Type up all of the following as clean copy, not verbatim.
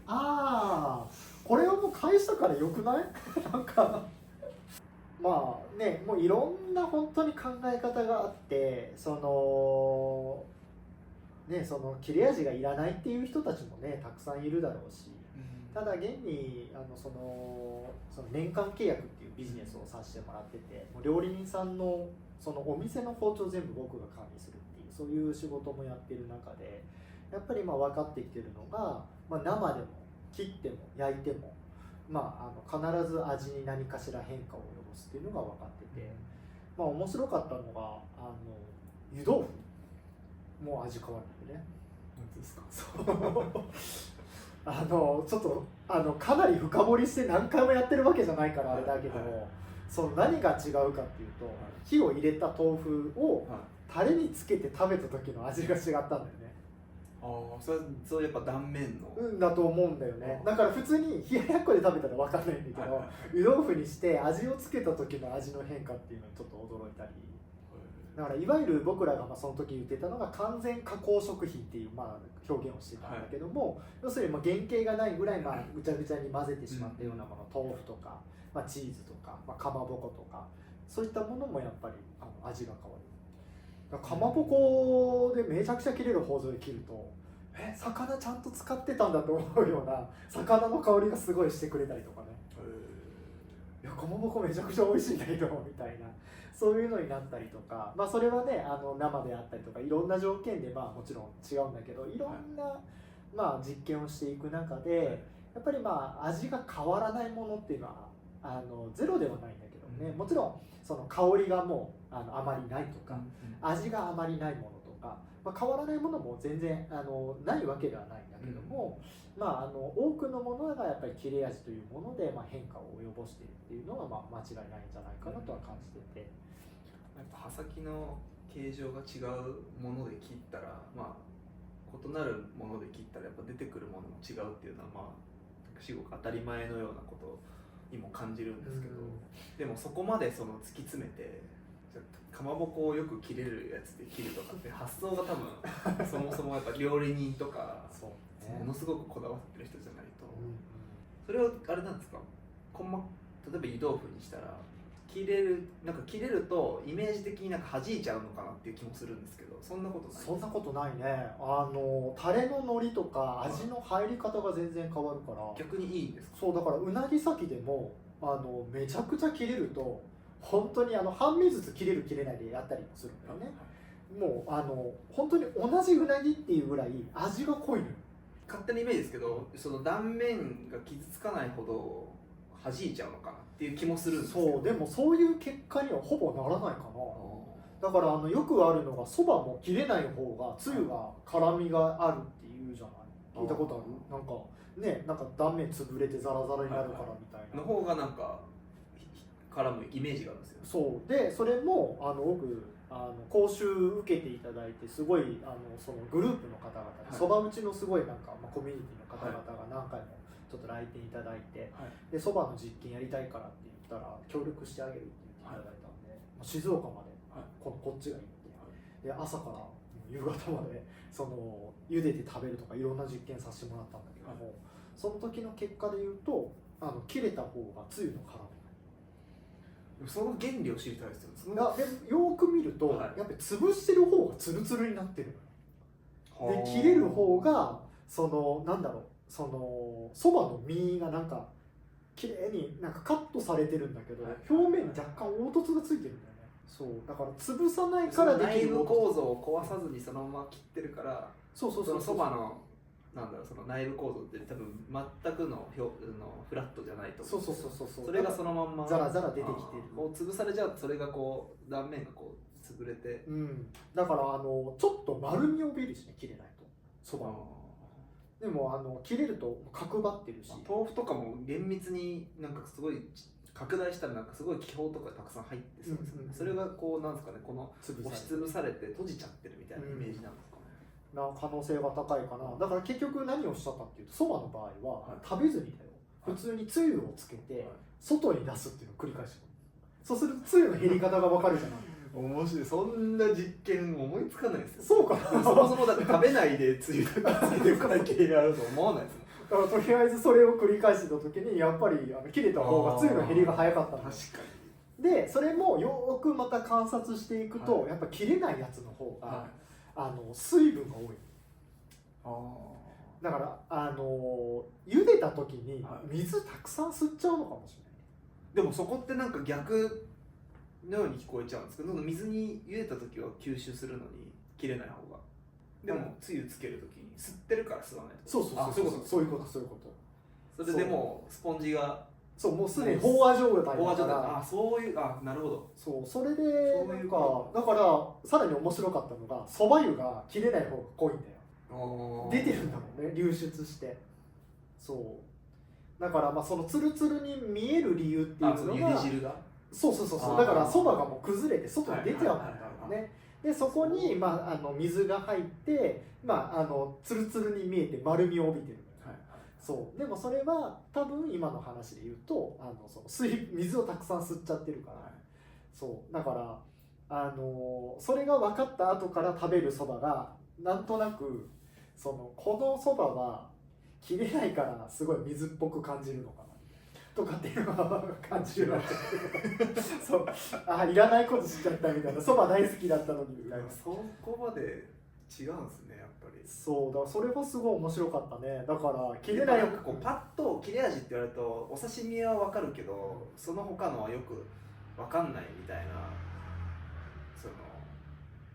ああ、これはもう返したからよくないなんかまあね、もういろんな本当に考え方があって、その切れ味がいらないっていう人たちもねたくさんいるだろうし、ただ現にその年間契約っていうビジネスをさせてもらってて、もう料理人さんのそのお店の包丁全部僕が管理するっていうそういう仕事もやってる中で、やっぱりまあ分かってきてるのが、まあ、生でも切っても焼いても、まあ、必ず味に何かしら変化を及ぼすっていうのが分かってて、まあ、面白かったのが湯豆腐もう味変わるんでね。なんていうんですか。ちょっとかなり深掘りして何回もやってるわけじゃないからあれだけども、はい、その何が違うかっていうと、火を入れた豆腐をタレにつけて食べた時の味が違ったんだよね。ああ、それやっぱ断面のだと思うんだよね。だから普通に冷ややっこで食べたら分かんないんだけど、湯豆腐にして味をつけた時の味の変化っていうのにちょっと驚いたり。だからいわゆる僕らがまあその時言ってたのが完全加工食品っていうまあ表現をしてたんだけども、要するにまあ原型がないぐらいまあぐちゃぐちゃに混ぜてしまったようなもの、豆腐とか、まあ、チーズとか、まあ、かまぼことか、そういったものもやっぱり味が変わる。だからかまぼこでめちゃくちゃ切れる包丁で切ると、魚ちゃんと使ってたんだと思うような魚の香りがすごいしてくれたりとかね。いやかまぼこめちゃくちゃ美味しいんだけどみたいな、そういうのになったりとか、まあ、それはね生であったりとかいろんな条件でまあもちろん違うんだけど、いろんな、まあ、実験をしていく中でやっぱりまあ味が変わらないものっていうのはゼロではないんだけどね、もちろんその香りがもうあまりないとか、味があまりないものとか、まあ、変わらないものも全然ないわけではないんだけども、まあ、多くのものがやっぱり切れ味というもので、まあ、変化を及ぼしているっていうのはまあ間違いないんじゃないかなとは感じてて、やっぱ刃先の形状が違うもので切ったら、まあ、異なるもので切ったらやっぱ出てくるものも違うっていうのはまあすごく当たり前のようなことにも感じるんですけど、でもそこまでその突き詰めてかまぼこをよく切れるやつで切るとかって発想が多分そもそもやっぱ料理人とかそう、ね、ものすごくこだわってる人じゃないと、それをあれなんですか、例えば湯豆腐にしたら切れるとイメージ的になんか弾いちゃうのかなっていう気もするんですけど、そんなことないですか？そんなことないね。タレの海苔とか味の入り方が全然変わるから、逆にいいんですか？そうだからうなぎ先でもめちゃくちゃ切れると本当に半身ずつ切れる切れないでやったりもするんだよね、もう本当に同じうなぎっていうぐらい味が濃いのよ。勝手なイメージですけど、その断面が傷つかないほど弾いちゃうのかなっていう気もするんですけど、そうでもそういう結果にはほぼならないかな。だからよくあるのがそばも切れない方がつゆが辛みがあるっていうじゃない。聞いたことある？なんかね、なんか断面潰れてザラザラになるからみたいな、の方がなんか絡むイメージがあるんですよ。そうで、それも僕講習受けていただいて、すごいそのグループの方々でそば打ちのすごいなんか、まあ、コミュニティの方々が何回もちょっと来店いただいて、でそばの実験やりたいからって言ったら協力してあげるって言っていただいたんで、静岡までこっちが行って、で朝から夕方までその茹でて食べるとかいろんな実験させてもらったんだけども、その時の結果で言うと切れた方がつゆの辛み、その原理を知りたいですよ。でよく見ると、やっぱり潰してる方がツルツルになってるのよ。で切れる方がなんだろう、そばの実がなんか綺麗になんかカットされてるんだけど、表面に若干凹凸がついてるんだよね。そうだから潰さないからできる。内部構造を壊さずにそのまま切ってるから、そのそばのなんだろう、その内部構造って多分全くのフラットじゃないと思う。それがそのまんまザラザラ出てきてる。こう潰されちゃうとそれがこう断面がこう潰れて、だからちょっと丸みを帯びるしね、切れないとそばの。でも切れると角張ってるし、豆腐とかも厳密になんかすごい拡大したらなんかすごい気泡とかたくさん入ってそうですよね。それがこうなんですかね、この押しつぶされて閉じちゃってるみたいなイメージなんですかね。な可能性が高いかな。だから結局何をしたかっていうと、そばの場合は食べずにだよ、普通につゆをつけて外に出すっていうのを繰り返してる。そうするとつゆの減り方が分かるじゃない。面白い。そんな実験思いつかないですよ。そうかな。そもそもだって食べないでつゆだけつけてるから系があると思わないですだからとりあえずそれを繰り返してた時にやっぱり切れた方がつゆの減りが早かったんです確かでそれもよくまた観察していくと、やっぱ切れないやつの方が、水分が多い。だから茹でた時に水たくさん吸っちゃうのかもしれない。でもそこってなんか逆のように聞こえちゃうんですけど、水に茹でた時は吸収するのに切れない方が、でもつゆつける時に吸ってるから吸わないと。そういうこと。それでもうスポンジがもうすでに飽和状態だから。そういうなるほど。それでなんかだからさらに面白かったのがそば湯が切れない方が濃いんだよ。出てるんだもんね、流出して。だからそのツルツルに見える理由っていうのが茹で汁がだからそばがもう崩れて外に出ちゃうんだろうね。でそこに水が入ってツルツルに見えて丸みを帯びてる。でもそれは多分今の話で言うと水をたくさん吸っちゃってるから、だからそれが分かった後から食べるそばがなんとなくこのそばは切れないからすごい水っぽく感じるのかなとかっていうのが感じるようになっていらないことしちゃったみたいな、そば大好きだったのにみたいな。そこまで違うんですね、やっぱり。だからそれはすごい面白かったね。だから切れないなんかこうパッと切れ味って言われるとお刺身は分かるけど、その他のはよく分かんないみたいなその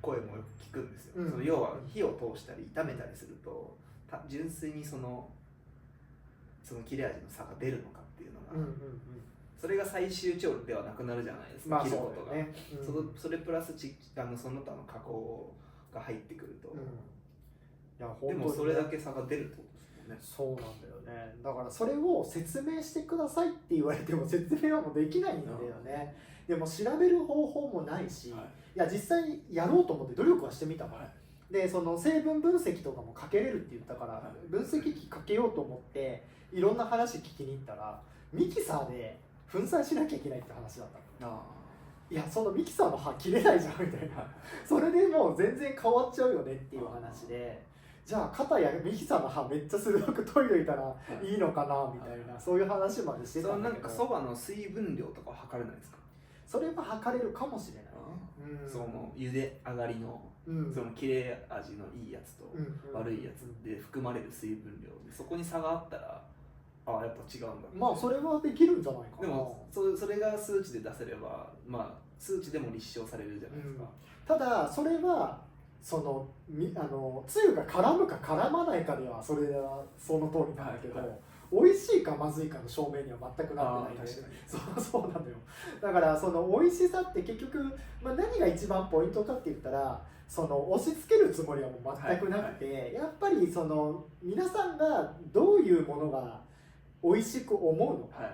声もよく聞くんですよ。その要は火を通したり炒めたりすると純粋にその切れ味の差が出るのかっていうのが、それが最終調理ではなくなるじゃないですか、切ることが。それプラスその他の加工が入ってくると、でもそれだけ差が出るってことですもんね。そうなんだよね。だからそれを説明してくださいって言われても説明はもうできないんだよね。でも調べる方法もないし、いや実際やろうと思って努力はしてみたの。でその成分分析とかもかけれるって言ったから、分析機かけようと思っていろんな話聞きに行ったらミキサーで粉砕しなきゃいけないって話だったの。いやそのミキサーの刃切れないじゃんみたいなそれでもう全然変わっちゃうよねっていう話で、じゃあ肩やミキサーの刃めっちゃ鋭く研いどいたらいいのかなみたいな、そういう話までしてたんだけど。なんかそばの水分量とかは測れないですか？それは測れるかもしれないね。その茹で上がりのその切れ味のいいやつと悪いやつで含まれる水分量で、そこに差があったらやっぱ違うんだ。それはできるんじゃないかな。でもそれが数値で出せれば数値でも立証されるじゃないですか。ただそれはつゆが絡むか絡まないかではそれはその通りなんだけど、美味しいかまずいかの証明には全くなってないんで。そうなのよ。だからその美味しさって結局、何が一番ポイントかって言ったら押し付けるつもりはもう全くなくて、やっぱり皆さんがどういうものが美味しく思うのか、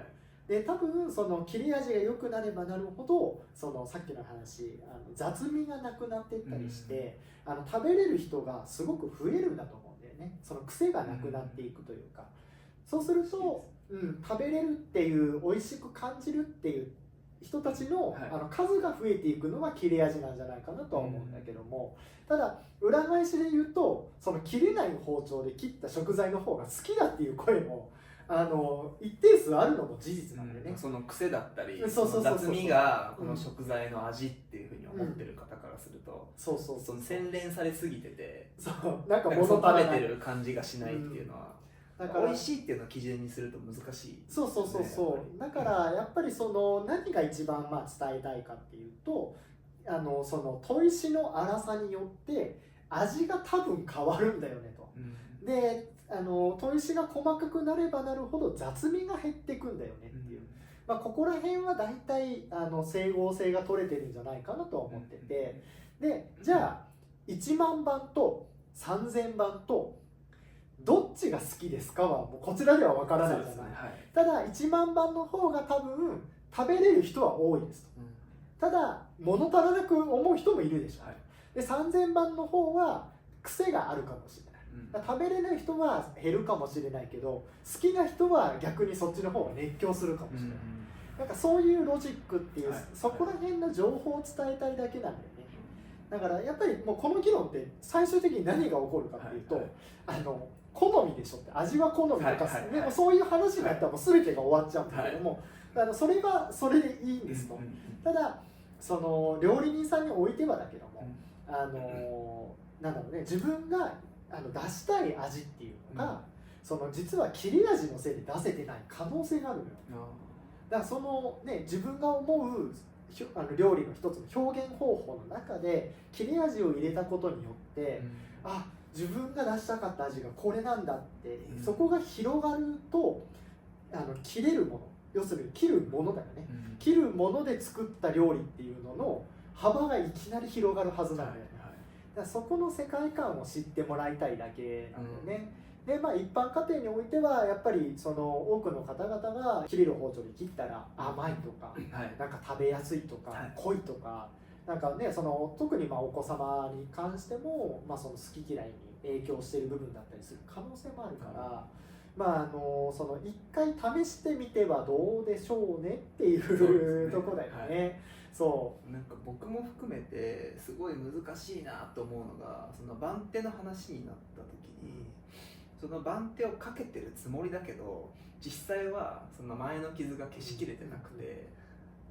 で多分切れ味が良くなればなるほどさっきの話雑味がなくなっていったりして、食べれる人がすごく増えるんだと思うんだよね。癖がなくなっていくというか、そうすると、食べれるっていう美味しく感じるっていう人たちの、数が増えていくのが切れ味なんじゃないかなとは思うんだけども、ただ裏返しで言うと切れない包丁で切った食材の方が好きだっていう声も一定数あるのも事実なんでね。その癖だったり雑味がこの食材の味っていうふうに思ってる方からすると、その洗練されすぎててなんか物食べてる感じがしないっていうのは、だから美味しいっていうのを基準にすると難しい、ね、だからやっぱり何が一番伝えたいかっていうと砥石の粗さによって味が多分変わるんだよねと。で砥石が細かくなればなるほど雑味が減っていくんだよねっていう、ここら辺は大体整合性が取れてるんじゃないかなとは思ってて、でじゃあ1万番と3000番とどっちが好きですかはもうこちらでは分からないじゃない。ただ1万番の方が多分食べれる人は多いですと、ただ物足らなく思う人もいるでしょ、で3000番の方は癖があるかもしれない、食べれない人は減るかもしれないけど好きな人は逆にそっちの方が熱狂するかもしれない、なんかそういうロジックっていう、そこら辺の情報を伝えたいだけなんだよね。だからやっぱりもうこの議論って最終的に何が起こるかっていうと、好みでしょって、味は好みとか、でもそういう話になったらもう全てが終わっちゃうんだけども、それはそれでいいんですと。ただその料理人さんにおいてはだけども、なんだろうね、自分が出したい味っていうのが、その実は切れ味のせいで出せてない可能性があるのよ。だからそのね、自分が思う料理の一つの表現方法の中で切れ味を入れたことによって、あ、自分が出したかった味がこれなんだって、そこが広がると切れるもの、要するに切るものだよね、切るもので作った料理っていうのの幅がいきなり広がるはずなんだよね。だからそこの世界観を知ってもらいたいだけなんだよね。で一般家庭においてはやっぱりその多くの方々が切れる包丁で切ったら甘いとか、なんか食べやすいとか、濃いとか、なんかね、その特にお子様に関しても、その好き嫌いに影響している部分だったりする可能性もあるから、その一回試してみてはどうでしょうねっていうとこだよね。そうなんか僕も含めてすごい難しいなと思うのが、その番手の話になった時に、その番手をかけてるつもりだけど実際はその前の傷が消しきれてなくて、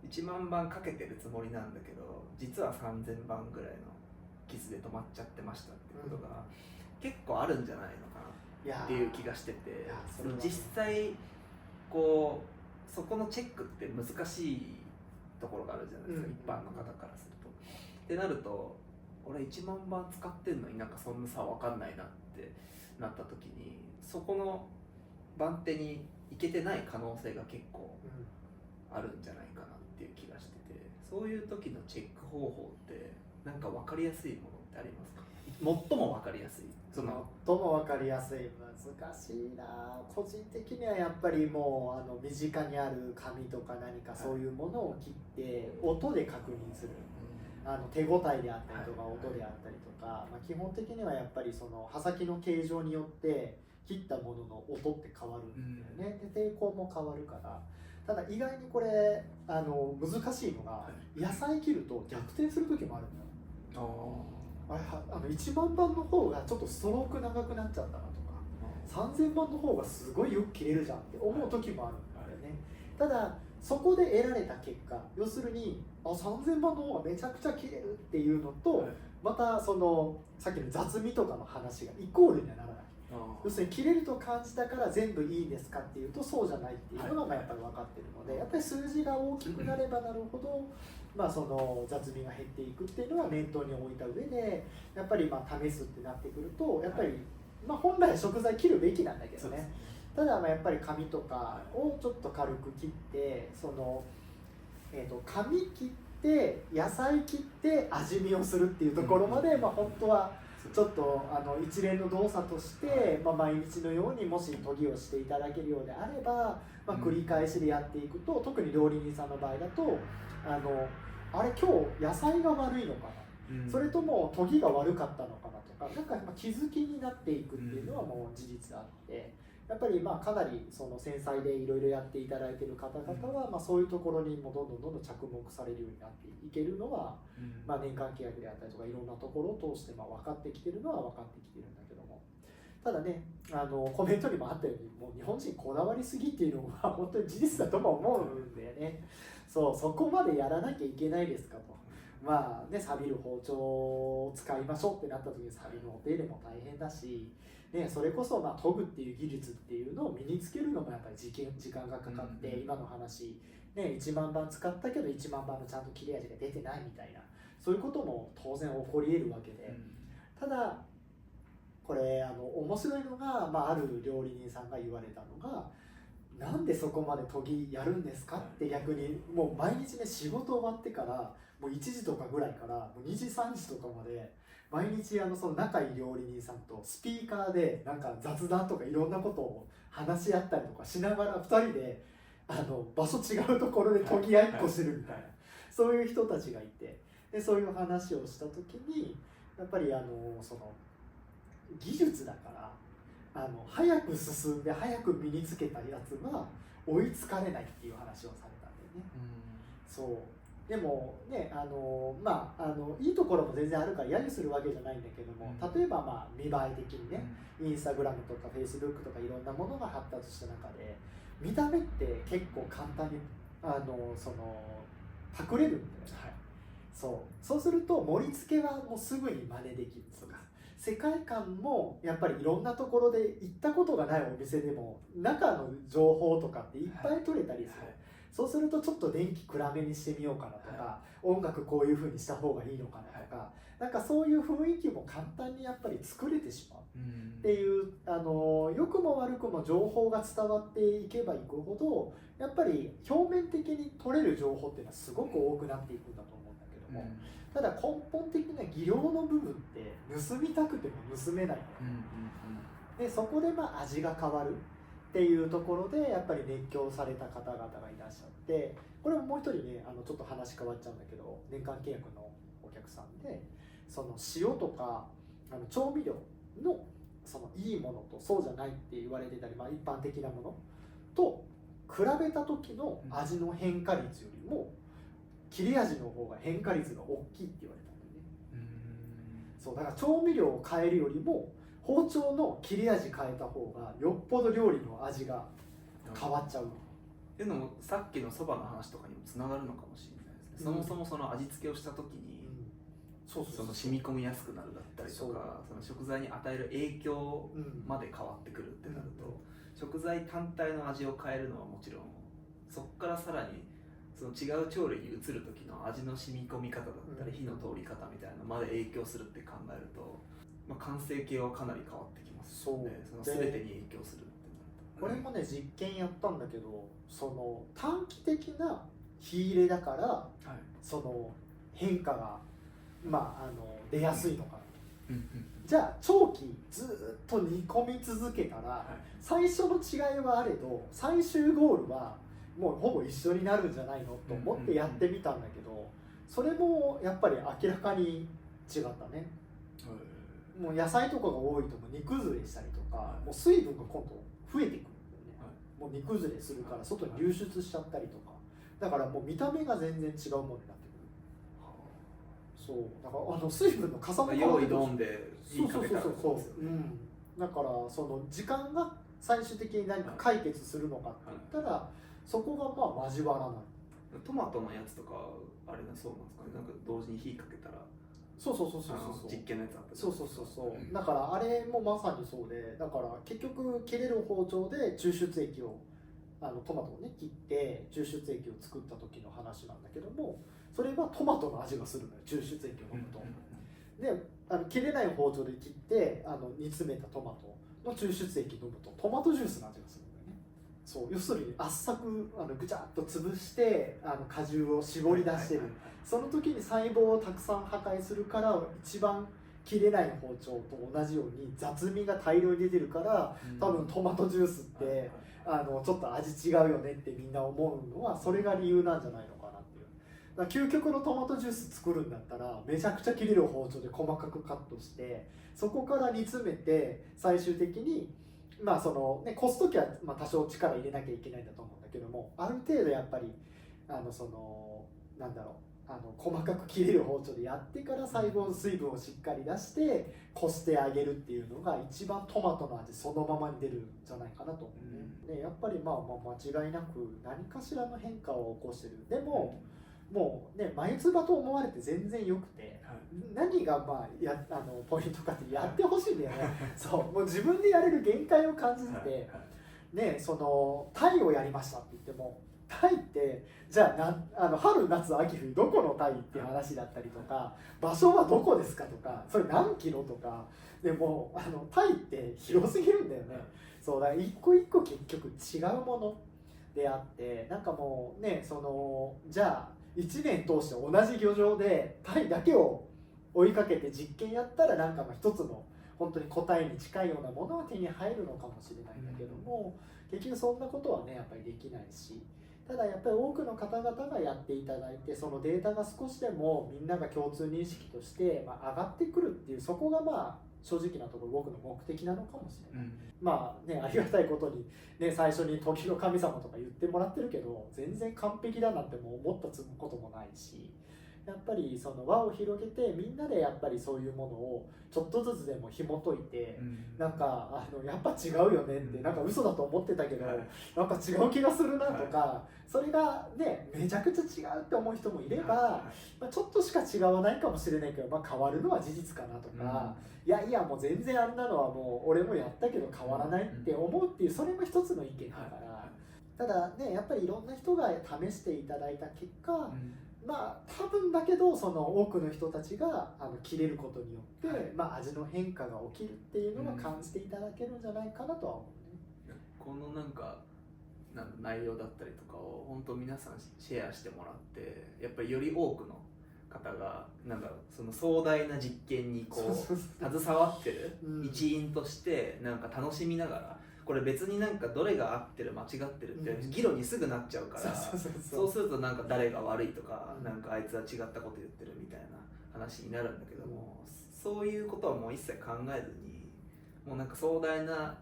1万番かけてるつもりなんだけど実は3000番ぐらいの傷で止まっちゃってましたってことが結構あるんじゃないのかなっていう気がしてて、実際こうそこのチェックって難しいところがあるじゃないですか、一般の方からすると。ってなると俺1万番使ってんのになんかそんな差分かんないなってなった時に、そこの番手に行けてない可能性が結構あるんじゃないかなっていう気がしてて、そういう時のチェック方法ってなんか分かりやすいものってありますか？最も分かりやすい、最も分かりやすい、難しいな。個人的にはやっぱりもう身近にある紙とか何かそういうものを切って音で確認する、手応えであったりとか音であったりとか、基本的にはやっぱりその刃先の形状によって切ったものの音って変わるんだよね。で抵抗も変わるから。ただ意外にこれ難しいのが、野菜切ると逆転する時もあるんだよ。1万番の方がちょっとストローク長くなっちゃったなとか、3000番の方がすごいよく切れるじゃんって思う時もあるんだよね。ただそこで得られた結果、要するに3000番の方がめちゃくちゃ切れるっていうのと、またそのさっきの雑味とかの話がイコールにはならない。要するに切れると感じたから全部いいんですかっていうとそうじゃないっていうのがやっぱり分かってるので、やっぱり数字が大きくなればなるほど、その雑味が減っていくっていうのは念頭に置いた上で、やっぱり試すってなってくると、やっぱり本来食材切るべきなんだけどね。ただやっぱり紙とかをちょっと軽く切って、その紙切って野菜切って味見をするっていうところまで、本当はちょっと一連の動作として、毎日のようにもし研ぎをしていただけるようであれば、繰り返しでやっていくと、特に料理人さんの場合だとあれ今日野菜が悪いのかな、それとも研ぎが悪かったのかなとか、なんか気づきになっていくっていうのはもう事実あって、やっぱりかなりその繊細でいろいろやっていただいている方々は、そういうところにもどんどん着目されるようになっていけるのは、年間契約であったりとかいろんなところを通して分かってきてるのは分かってきてるんだけども、ただね、コメントにもあったように、もう日本人こだわりすぎっていうのは本当に事実だとも思うんだよね。そこまでやらなきゃいけないですかと。錆びる包丁を使いましょうってなった時に錆びのお手入れも大変だし、それこそ研ぐっていう技術っていうのを身につけるのもやっぱり時間がかかって、今の話、1万番使ったけど1万番のちゃんと切れ味が出てないみたいな、そういうことも当然起こり得るわけで、ただこれ面白いのが、ある料理人さんが言われたのが、なんでそこまで研ぎやるんですかって逆にもう毎日ね、仕事終わってからもう1時とかぐらいからもう2時3時とかまで毎日その仲いい料理人さんとスピーカーでなんか雑談とかいろんなことを話し合ったりとかしながら2人で場所違うところで研ぎ合いっこしてるみたいな、そういう人たちがいて、でそういう話をした時にやっぱりその技術だから早く進んで早く身につけたやつは追いつかれないっていう話をされたんだよね。そうでもね、いいところも全然あるから揶揄するわけじゃないんだけども、例えば見栄え的にね、インスタグラムとかフェイスブックとかいろんなものが発達した中で、見た目って結構簡単にパクれるんだよね、そうすると盛り付けはもうすぐに真似できるとか、世界観もやっぱりいろんなところで行ったことがないお店でも中の情報とかっていっぱい取れたりする、そうするとちょっと電気暗めにしてみようかなとか、音楽こういう風にした方がいいのかなとか、なんかそういう雰囲気も簡単にやっぱり作れてしまうっていう、良くも悪くも情報が伝わっていけばいくほどやっぱり表面的に取れる情報っていうのはすごく多くなっていくんだと思うんだけども、ただ根本的な技量の部分って盗みたくても盗めない、でそこで味が変わるっていうところでやっぱり熱狂された方々がいらっしゃって、これももう一人ね、ちょっと話変わっちゃうんだけど、年間契約のお客さんで、その塩とか調味料のそのいいものとそうじゃないって言われてたり、一般的なものと比べた時の味の変化率よりも切れ味の方が変化率が大きいって言われたんだよね。そうだから調味料を変えるよりも包丁の切れ味変えた方がよっぽど料理の味が変わっちゃう。っていうのもさっきのそばの話とかにもつながるのかもしれないですね。そもそもその味付けをした時に、その染み込みやすくなるだったりとか、その食材に与える影響まで変わってくるってなると、食材単体の味を変えるのはもちろん、そこからさらにその違う調理に移る時の味の染み込み方だったり、火の通り方みたいなのまで影響するって考えると、完成形はかなり変わってきますよね。その全てに影響するってなると。これもね実験やったんだけど、その短期的な火入れだから、その変化が出やすいのかな、じゃあ長期ずっと煮込み続けたら、最初の違いはあれど最終ゴールはもうほぼ一緒になるんじゃないのと思ってやってみたんだけど、それもやっぱり明らかに違ったね。もう野菜とかが多いともう煮崩れしたりとか、もう水分が今度増えてくるんだよね、もう煮崩れするから外に流出しちゃったりとか、だからもう見た目が全然違うものになってくる。そうだから水分の重ね用意ドンでいいかけたらだからその時間が最終的に何か解決するのかって言ったら、そこが交わらない。トマトのやつとかあれだそうなんですかね、なんか同時に火かけたら実験のやつあった。だからあれもまさにそうで、だから結局切れる包丁で抽出液をトマトをね切って抽出液を作った時の話なんだけども、それはトマトの味がするのよ、抽出液を飲むと。で切れない包丁で切って煮詰めたトマトの抽出液飲むとトマトジュースの味がするんだよね。そう要するに圧搾ぐちゃっと潰して果汁を絞り出してる、その時に細胞をたくさん破壊するから、一番切れない包丁と同じように雑味が大量に出てるから、多分トマトジュースってちょっと味違うよねってみんな思うのはそれが理由なんじゃないのかなっていう。だから究極のトマトジュース作るんだったらめちゃくちゃ切れる包丁で細かくカットして、そこから煮詰めて最終的にこす時は多少力入れなきゃいけないんだと思うんだけども、ある程度やっぱり細かく切れる包丁でやってから最後水分をしっかり出してこしてあげるっていうのが一番トマトの味そのままに出るんじゃないかなと思うね。でやっぱり間違いなく何かしらの変化を起こしてる。でも、もうね眉唾と思われて全然よくて、何がポイントかってやってほしいんだよね。そうもう自分でやれる限界を感じて、ね、タイをやりましたって言っても、タイってじゃあ春夏秋冬どこのタイっていう話だったりとか、場所はどこですかとか、それ何キロとかでもタイって広すぎるんだよね。そうだから一個一個結局違うものであって、なんかもうねじゃあ1年通して同じ漁場でタイだけを追いかけて実験やったらなんか一つの本当に答えに近いようなものは手に入るのかもしれないんだけども、結局そんなことはねやっぱりできないし、ただやっぱり多くの方々がやっていただいて、そのデータが少しでもみんなが共通認識として上がってくるっていう、そこが正直なところ僕の目的なのかもしれない、まあね、ありがたいことに、ね、最初に時の神様とか言ってもらってるけど全然完璧だなんてもう思ったこともないし、やっぱりその輪を広げてみんなでやっぱりそういうものをちょっとずつでも紐解いて、なんかやっぱ違うよねって、なんか嘘だと思ってたけど、なんか違う気がするなとか、それがねめちゃくちゃ違うって思う人もいれば、まあ、ちょっとしか違わないかもしれないけど、まあ、変わるのは事実かなとか、いやいやもう全然あんなのはもう俺もやったけど変わらないって思うっていう、それも一つの意見だから、ただねやっぱりいろんな人が試していただいた結果、まあ多分だけどその多くの人たちが切れることによって、まあ、味の変化が起きるっていうのは感じていただけるんじゃないかなとは思うね。このなんか内容だったりとかを本当皆さんシェアしてもらって、やっぱりより多くの方がなんだろう、その壮大な実験にこう携わってる一員としてなんか楽しみながら、これ別になんかどれが合ってる間違ってるって議論にすぐなっちゃうから、そうするとなんか誰が悪いとか、なんかあいつは違ったこと言ってるみたいな話になるんだけども、そういうことはもう一切考えずに、もうなんか壮大な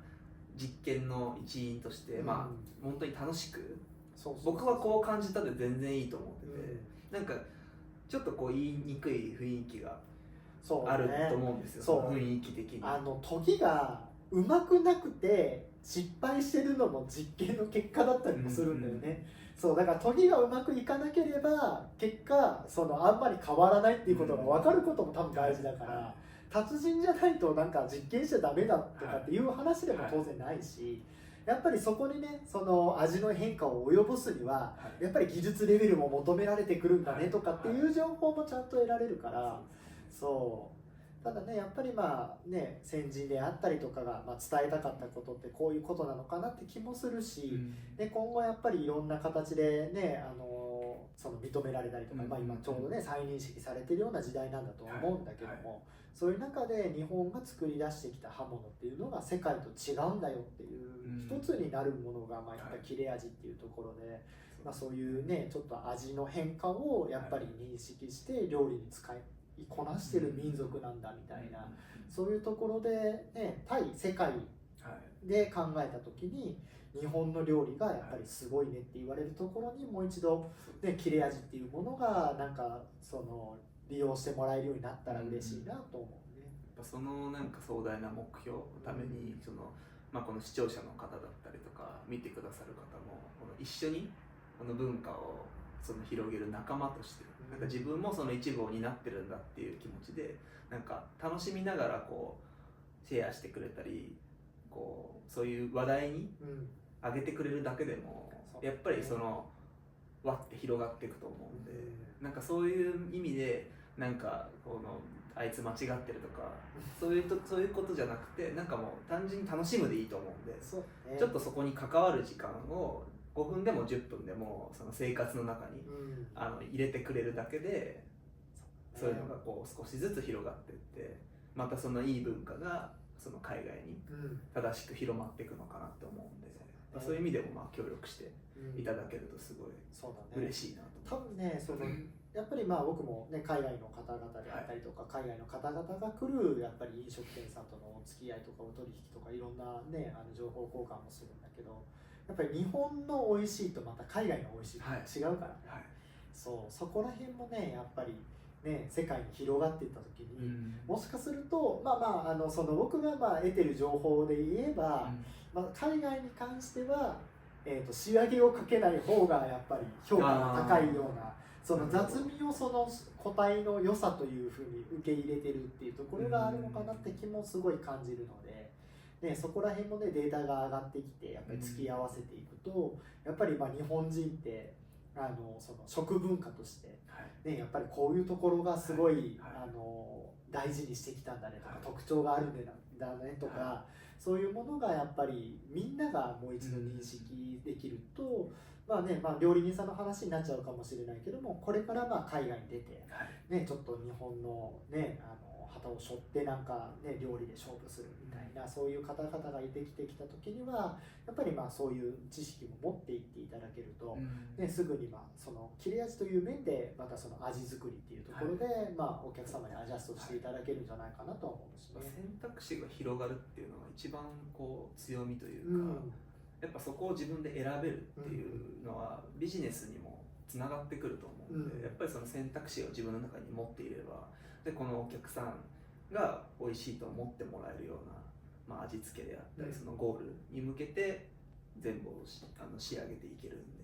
実験の一員として、まあ本当に楽しく、僕はこう感じたで全然いいと思ってて、なんかちょっとこう言いにくい雰囲気があると思うんですよ、その雰囲気的に。時がうまくなくて失敗してるのも実験の結果だったりもするんだよね。そうだから研ぎがうまくいかなければ結果あんまり変わらないっていうことが分かることも多分大事だから、達人じゃないとなんか実験しちゃダメだとかっていう話でも当然ないし、やっぱりそこにねその味の変化を及ぼすにはやっぱり技術レベルも求められてくるんだねとかっていう情報もちゃんと得られるから、そうただねやっぱりまあね先人であったりとかが伝えたかったことってこういうことなのかなって気もするし、で今後やっぱりいろんな形でねその認められたりとか、まあ、今ちょうどね再認識されてるような時代なんだとは思うんだけども、そういう中で日本が作り出してきた刃物っていうのが世界と違うんだよっていう一つになるものがいった切れ味っていうところで、まあ、そういうねちょっと味の変化をやっぱり認識して料理に使いこなしてる民族なんだみたいな、そういうところで、ね、対世界で考えた時に日本の料理がやっぱりすごいねって言われるところにもう一度、ね、切れ味っていうものがなんか利用してもらえるようになったら嬉しいなと思うね。やっぱそのなんか壮大な目標のためにまあ、この視聴者の方だったりとか見てくださる方もこの一緒にこの文化を広げる仲間として、なんか自分もその一部を担ってるんだっていう気持ちでなんか楽しみながらこうシェアしてくれたり、こうそういう話題に上げてくれるだけでも、やっぱりわって広がっていくと思うんで、なんかそういう意味でなんかあいつ間違ってるとかそういうことじゃなくて、なんかもう単純に楽しむでいいと思うんで、ちょっとそこに関わる時間を5分でも10分でもその生活の中に、入れてくれるだけで、そういうのがこう少しずつ広がっていって、またそのいい文化が海外に正しく広まっていくのかなと思うんで、そういう意味でも協力していただけるとすごい嬉しいなと思います。多分ねやっぱり僕も、ね、海外の方々であったりとか、海外の方々が来るやっぱり飲食店さんとのお付き合いとかお取引とかいろんな、ね、情報交換もするんだけど、やっぱり日本の美味しいとまた海外の美味しいと違うからね、そこら辺もねやっぱりね、世界に広がっていった時に、もしかすると僕が得てる情報で言えば、海外に関しては、仕上げをかけない方がやっぱり評価が高いような、雑味を個体の良さというふうに受け入れてるっていうところがあるのかなって気もすごい感じるので、そこら辺もねデータが上がってきてやっぱり付き合わせていくと、やっぱり日本人って食文化として、やっぱりこういうところがすごい、大事にしてきたんだねとか、特徴があるんだねとか、そういうものがやっぱりみんながもう一度認識できると、料理人さんの話になっちゃうかもしれないけども、これから海外に出て、ちょっと日本の、肩を背負ってなんか、ね、料理で勝負するみたいな、そういう方々がいてきてきた時にはやっぱりまあそういう知識も持っていっていただけると、ね、すぐにまあその切れ味という面でまたその味作りっていうところで、まあお客様にアジャストしていただけるんじゃないかなと思うしね。選択肢が広がるっていうのが一番こう強みというか、やっぱそこを自分で選べるっていうのはビジネスにもつながってくると思うので、やっぱりその選択肢を自分の中に持っていれば、でこのお客さんが美味しいと思ってもらえるような、まあ、味付けであったり、そのゴールに向けて全部を仕上げていけるんで、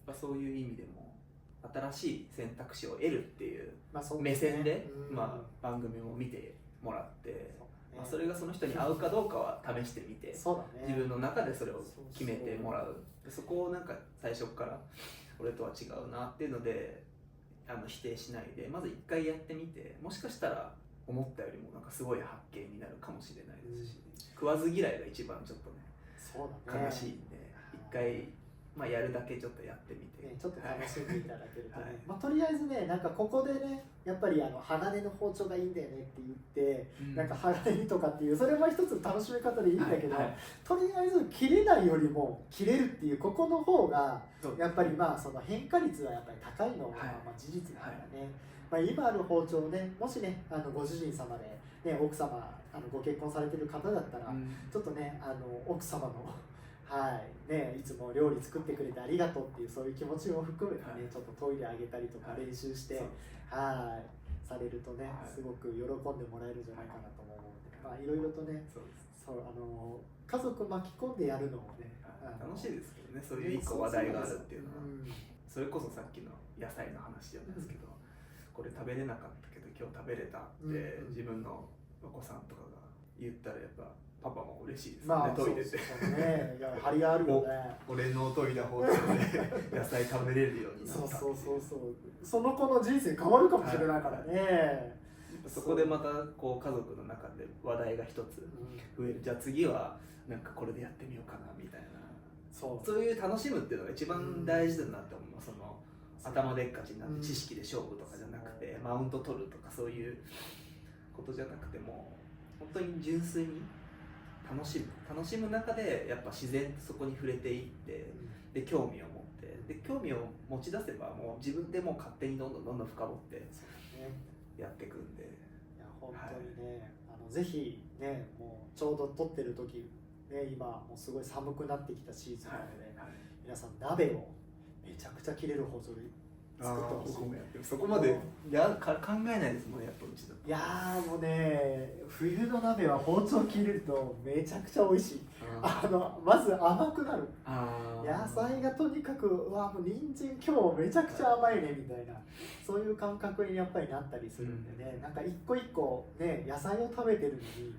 まあ、そういう意味でも新しい選択肢を得るっていう目線で、まあ、番組を見てもらって、まあ、それがその人に合うかどうかは試してみて、自分の中でそれを決めてもらう。そこをなんか最初から俺とは違うなっていうので否定しないで、まず一回やってみて、もしかしたら思ったよりもなんかすごい発見になるかもしれないですし、食わず嫌いが一番ちょっとね、悲しいんで、一回、まあ、やるだけちょっとやってみて、ちょっと楽しんでいただけるとね、まあ、とりあえずね、なんかここでね、やっぱり鋼の包丁がいいんだよねって言って、なんか鋼にとかっていう、それは一つ楽しみ方でいいんだけど、とりあえず切れないよりも切れるっていう、ここの方がやっぱりまあその変化率はやっぱり高いのはまあ事実だからね。まあ、今ある包丁をね、もしねご主人様で、ね、奥様ご結婚されてる方だったら、ちょっとね奥様のはいね、いつも料理作ってくれてありがとうっていうそういう気持ちも含めてね、ちょっとトイレあげたりとか練習して、されるとね、すごく喜んでもらえるんじゃないかなと思うので、まあいろいろとね、そう家族巻き込んでやるのもね、楽しいですけどね、そういう一個話題があるっていうのは、それこそさっきの野菜の話じゃないですけど、これ食べれなかったけど今日食べれたって自分のお子さんとかが言ったらやっぱパパも嬉しいですね、トイレで。いや、張りがあるよね。俺の研いだ包丁で野菜食べれるようになった。その子の人生変わるかもしれないからね。そこでまたこう家族の中で話題が一つ増える。じゃあ次はなんかこれでやってみようかなみたいな。そういう楽しむっていうのが一番大事だなって思う。その頭でっかちになって知識で勝負とかじゃなくて、マウント取るとかそういうことじゃなくても、本当に純粋に楽しむ中でやっぱ自然とそこに触れていって、で興味を持って、で興味を持ち出せばもう自分でもう勝手にどんどん深掘ってやっていくんで、いや本当にね、ぜひね、もうちょうど撮ってる時ね、今もうすごい寒くなってきたシーズンなので、皆さん鍋をめちゃくちゃ切れる包丁で作ってほしい。そこまで考えないですもんね、やっぱうちだと。いやもうね、冬の鍋は包丁切れるとめちゃくちゃ美味しい。まず甘くなる。野菜がとにかく、もう人参今日めちゃくちゃ甘いねみたいな、そういう感覚にやっぱりなったりするんでね、なんか一個一個ね、野菜を食べてるのに、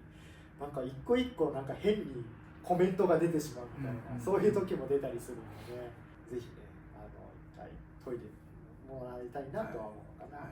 なんか一個一個なんか変にコメントが出てしまうみたいな、そういう時も出たりするので、ぜひね、一回研いでもらいたいなとは思うかな。